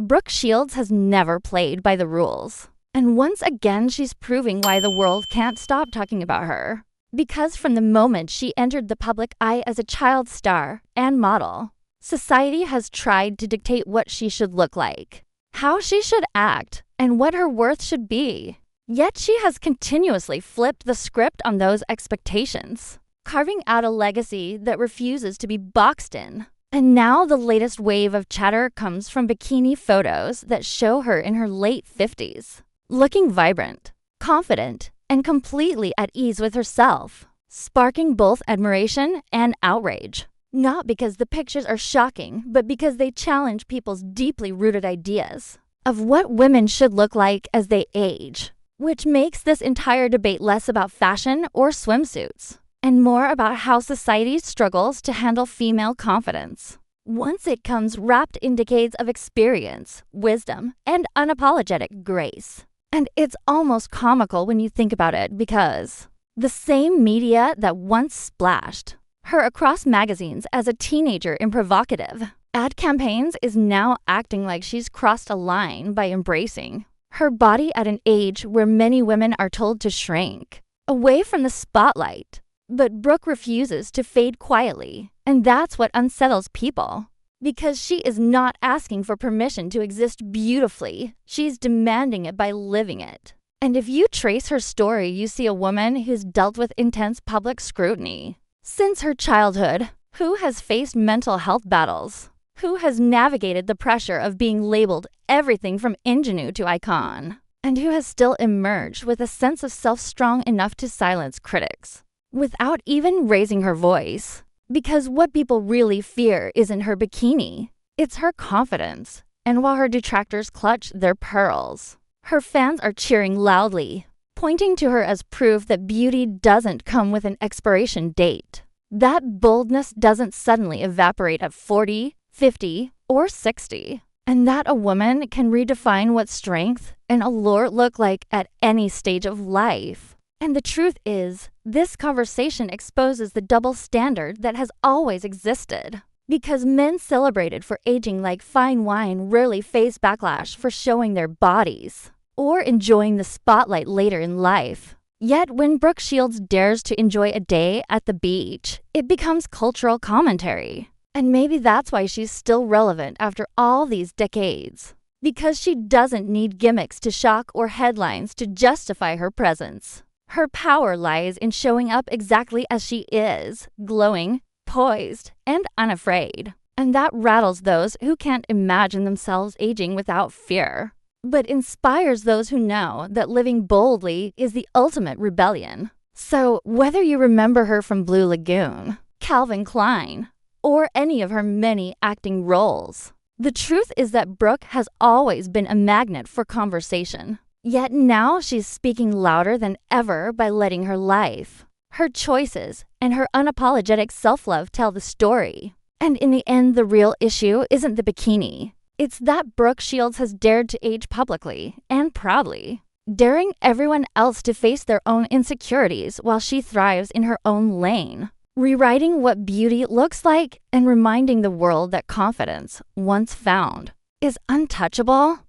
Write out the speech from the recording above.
Brooke Shields has never played by the rules. And once again, she's proving why the world can't stop talking about her. Because from the moment she entered the public eye as a child star and model, society has tried to dictate what she should look like, how she should act, and what her worth should be. Yet she has continuously flipped the script on those expectations, carving out a legacy that refuses to be boxed in. And now the latest wave of chatter comes from bikini photos that show her in her late 50s, looking vibrant, confident, and completely at ease with herself, sparking both admiration and outrage. Not because the pictures are shocking, but because they challenge people's deeply rooted ideas of what women should look like as they age, which makes this entire debate less about fashion or swimsuits and more about how society struggles to handle female confidence. Once it comes wrapped in decades of experience, wisdom, and unapologetic grace. And it's almost comical when you think about it because the same media that once splashed her across magazines as a teenager in provocative ad campaigns is now acting like she's crossed a line by embracing her body at an age where many women are told to shrink away from the spotlight. But Brooke refuses to fade quietly, and that's what unsettles people. Because she is not asking for permission to exist beautifully, she's demanding it by living it. And if you trace her story, you see a woman who's dealt with intense public scrutiny since her childhood, who has faced mental health battles, who has navigated the pressure of being labeled everything from ingenue to icon, and who has still emerged with a sense of self strong enough to silence critics without even raising her voice. Because what people really fear isn't her bikini, it's her confidence. And while her detractors clutch their pearls, her fans are cheering loudly, pointing to her as proof that beauty doesn't come with an expiration date. That boldness doesn't suddenly evaporate at 40, 50, or 60. And that a woman can redefine what strength and allure look like at any stage of life. And the truth is, this conversation exposes the double standard that has always existed. Because men celebrated for aging like fine wine rarely face backlash for showing their bodies or enjoying the spotlight later in life. Yet when Brooke Shields dares to enjoy a day at the beach, it becomes cultural commentary. And maybe that's why she's still relevant after all these decades. Because she doesn't need gimmicks to shock or headlines to justify her presence. Her power lies in showing up exactly as she is, glowing, poised, and unafraid. And that rattles those who can't imagine themselves aging without fear, but inspires those who know that living boldly is the ultimate rebellion. So whether you remember her from Blue Lagoon, Calvin Klein, or any of her many acting roles, the truth is that Brooke has always been a magnet for conversation. Yet now she's speaking louder than ever by letting her life, her choices, and her unapologetic self-love tell the story. And in the end, the real issue isn't the bikini. It's that Brooke Shields has dared to age publicly and proudly, daring everyone else to face their own insecurities while she thrives in her own lane, rewriting what beauty looks like and reminding the world that confidence, once found, is untouchable.